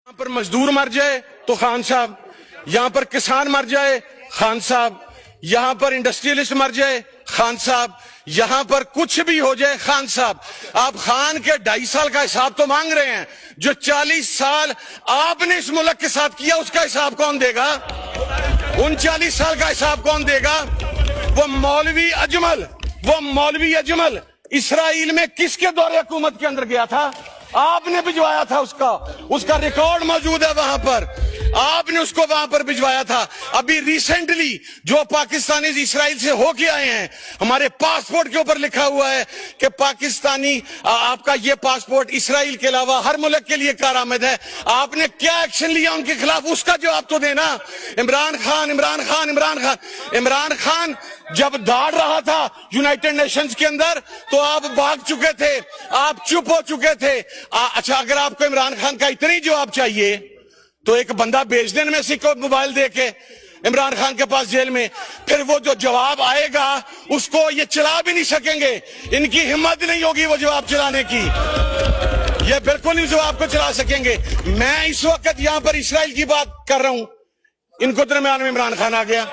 यहाँ पर मजदूर मर जाए तो खान साहब, यहाँ पर किसान मर जाए खान साहब, यहाँ पर इंडस्ट्रियलिस्ट मर जाए खान साहब, यहाँ पर कुछ भी हो जाए खान साहब। आप खान के 2.5 साल का हिसाब तो मांग रहे हैं, जो 40 साल आपने इस मुल्क के साथ किया उसका हिसाब कौन देगा? उन 40 साल का हिसाब कौन देगा? वो मौलवी अजमल इसराइल में किसके दौरे हुकूमत के अंदर गया था? आपने भिजवाया था उसका रिकॉर्ड मौजूद है वहां पर, आपने उसको वहां पर भिजवाया था। अभी रिसेंटली जो पाकिस्तानी इसराइल से होके आए हैं, हमारे पासपोर्ट के ऊपर लिखा हुआ है कि पाकिस्तानी आपका ये पासपोर्ट इसराइल के अलावा हर मुल्क के लिए कारआमद है। आपने क्या एक्शन लिया उनके खिलाफ, उसका जवाब तो देना। इमरान खान जब दाड़ रहा था यूनाइटेड नेशंस के अंदर तो आप भाग चुके थे, आप चुप हो चुके थे। अच्छा, अगर आपको इमरान खान का इतना ही जवाब चाहिए तो एक बंदा भेज देने में से को मोबाइल दे के इमरान खान के पास जेल में, फिर वो जो जवाब आएगा उसको ये चला भी नहीं सकेंगे। इनकी हिम्मत नहीं होगी वो जवाब चलाने की, ये बिल्कुल नहीं जवाब को चला सकेंगे। मैं इस वक्त यहां पर इसराइल की बात कर रहा हूं, इनको दरमियान में इमरान खान आ गया।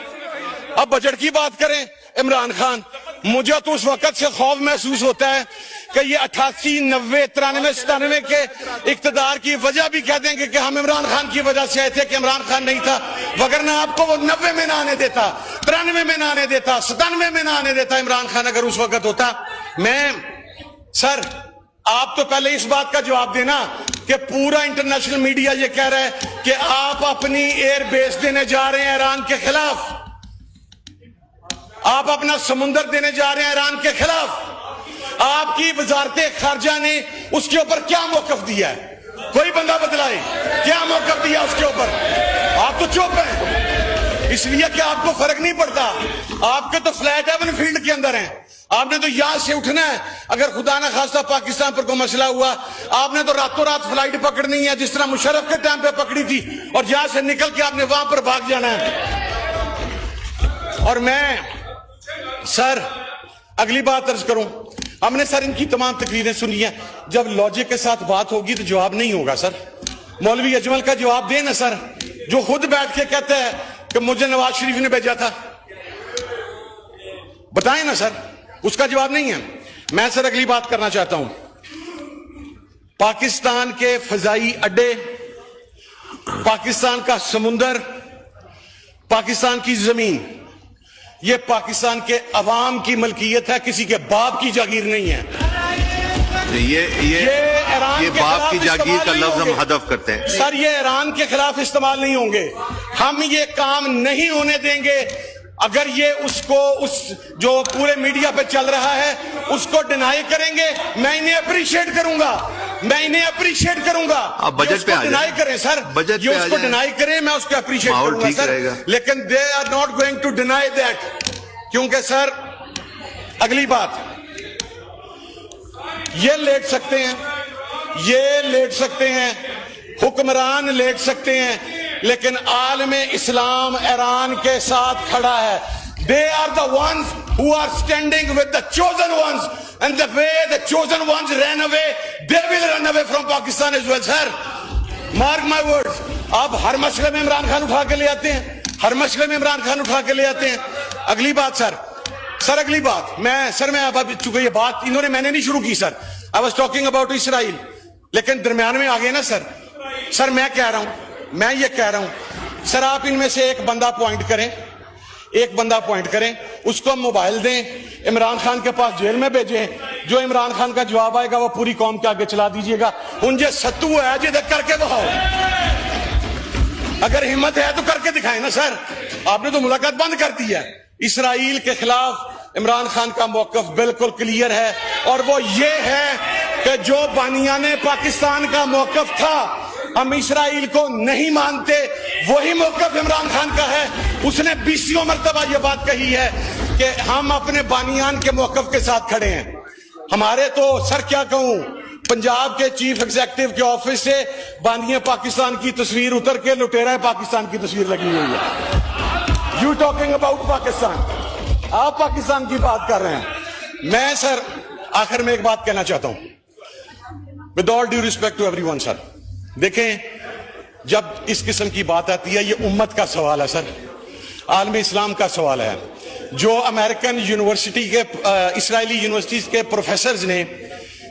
अब बजट की बात करें, इमरान खान, मुझे तो उस वक्त से खौफ महसूस होता है कि ये 88, 90, 93, 97 के इक्तदार की वजह भी कह देंगे कि हम इमरान खान की वजह से आए थे कि इमरान खान नहीं था, वगरना आपको वो 90 में ना आने देता, 93 में ना आने देता, 97 में ना आने देता इमरान खान अगर उस वक्त होता। सर, आप तो पहले इस बात का जवाब देना कि पूरा इंटरनेशनल मीडिया ये कह रहा है कि आप अपनी एयर बेस देने जा रहे हैं ईरान के खिलाफ, आप अपना समुंदर देने जा रहे हैं ईरान के खिलाफ। आपकी वजारत खारजा ने उसके ऊपर क्या मौकफ दिया है? कोई बंदा बतलाए क्या मौकफ दिया उसके ऊपर? आप तो चुप हैं, इसलिए कि आपको फर्क नहीं पड़ता। आपके तो फ्लैट हेवन फील्ड के अंदर हैं, आपने तो यहां से उठना है। अगर खुदा ना खास्ता पाकिस्तान पर कोई मसला हुआ, आपने तो रातों रात फ्लाइट पकड़नी है जिस तरह मुशर्रफ के टाइम पे पकड़ी थी, और यहां से निकल के आपने वहां पर भाग जाना है। और मैं सर अगली बात अर्ज करूं, हमने सर इनकी तमाम तकरीरें सुनी है, जब लॉजिक के साथ बात होगी तो जवाब नहीं होगा। सर मौलवी अजमल का जवाब दे ना सर, जो खुद बैठ के कहते हैं कि मुझे नवाज शरीफ ने भेजा था, बताएं ना सर, उसका जवाब नहीं है। मैं सर अगली बात करना चाहता हूं, पाकिस्तान के फजाई अड्डे, पाकिस्तान का समुंदर, पाकिस्तान की जमीन, ये पाकिस्तान के अवाम की मलकियत है, किसी के बाप की जागीर नहीं है। ये बाप की जागीर का लफ्ज हम हदफ करते हैं सर, ये ईरान के खिलाफ इस्तेमाल नहीं होंगे, हम ये काम नहीं होने देंगे। अगर ये उसको उस जो पूरे मीडिया पे चल रहा है उसको डिनाई करेंगे, मैं इन्हें अप्रिशिएट करूंगा, आप बजट पे डिनाई करें सर, बजट ये उसको डिनाई करें, मैं उसको अप्रिशिएट करूंगा सर, लेकिन they are not going to deny that. क्योंकि सर अगली बात, ये लेट सकते हैं, हुक्मरान लेट सकते हैं, लेकिन आलमे इस्लाम ईरान के साथ खड़ा है। They are the ones who are standing with the chosen ones, and the way the chosen ones ran away, they will run away from Pakistan as well, sir. Mark my words. आप हर मसले में इमरान खान उठा के ले आते हैं, अगली बात सर अगली बात, मैं अब चूंकि ये बात मैंने नहीं शुरू की sir, I was talking about Israel, लेकिन दरमियान में आ गए ना सर मैं ये कह रहा हूं सर, आप इनमें से एक बंदा पॉइंट करें, उसको मोबाइल दें, इमरान खान के पास जेल में भेजें, जो इमरान खान का जवाब आएगा वो पूरी कौम के आगे चला दीजिएगा। उनजे सत्तू है जिधर करके बहाओ, अगर हिम्मत है तो करके दिखाएं ना सर। आपने तो मुलाकात बंद कर दी है। इसराइल के खिलाफ इमरान खान का मौकफ बिल्कुल क्लियर है, और वो ये है कि जो बानियाने पाकिस्तान का मौकफ था, हम इसराइल को नहीं मानते, वही मौकफ इमरान खान का है। उसने 20 मरतबा ये बात कही है कि हम अपने बानियान के मौकफ के साथ खड़े हैं। हमारे तो सर क्या कहूं, पंजाब के चीफ एग्जीक्यूटिव के ऑफिस से बानिया पाकिस्तान की तस्वीर उतर के लुटेरा पाकिस्तान की तस्वीर लगी हुई है। यू टॉकिंग अबाउट पाकिस्तान, आप पाकिस्तान की बात कर रहे हैं। मैं सर आखिर में एक बात कहना चाहता हूं, with all due respect to everyone sir, देखें جب اس قسم کی بات آتی ہے یہ امت کا سوال ہے سر, عالم اسلام کا سوال ہے. جو امریکن یونیورسٹی کے اسرائیلی یونیورسٹیز کے پروفیسرز نے,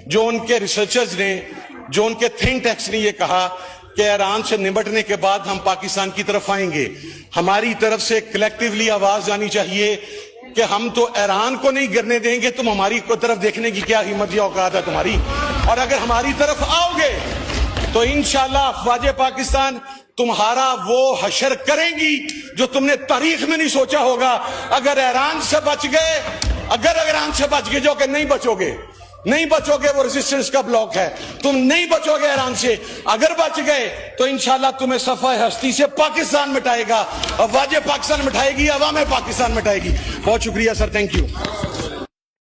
جو ان کے ریسرچرز نے, جو ان کے تھنک ٹینکس نے یہ کہا کہ ایران سے نمٹنے کے بعد ہم پاکستان کی طرف آئیں گے, ہماری طرف سے کلیکٹیولی آواز آنی چاہیے کہ ہم تو ایران کو نہیں گرنے دیں گے, تم ہماری طرف دیکھنے کی کیا ہمت یا اوقات ہے تمہاری, اور اگر ہماری طرف آؤ گے تو انشاءاللہ افواج پاکستان تمہارا وہ حشر کریں گی جو تم نے تاریخ میں نہیں سوچا ہوگا. اگر ایران سے بچ گئے, اگر ایران سے بچ گئے, جو کہ نہیں بچو گے, نہیں بچو گے, وہ ریزسٹنس کا بلاک ہے, تم نہیں بچو گے ایران سے, اگر بچ گئے تو انشاءاللہ تمہیں صفحہ ہستی سے پاکستان مٹائے گا, افواج پاکستان مٹائے گی, عوام پاکستان مٹائے گی. بہت شکریہ سر, تھینک یو.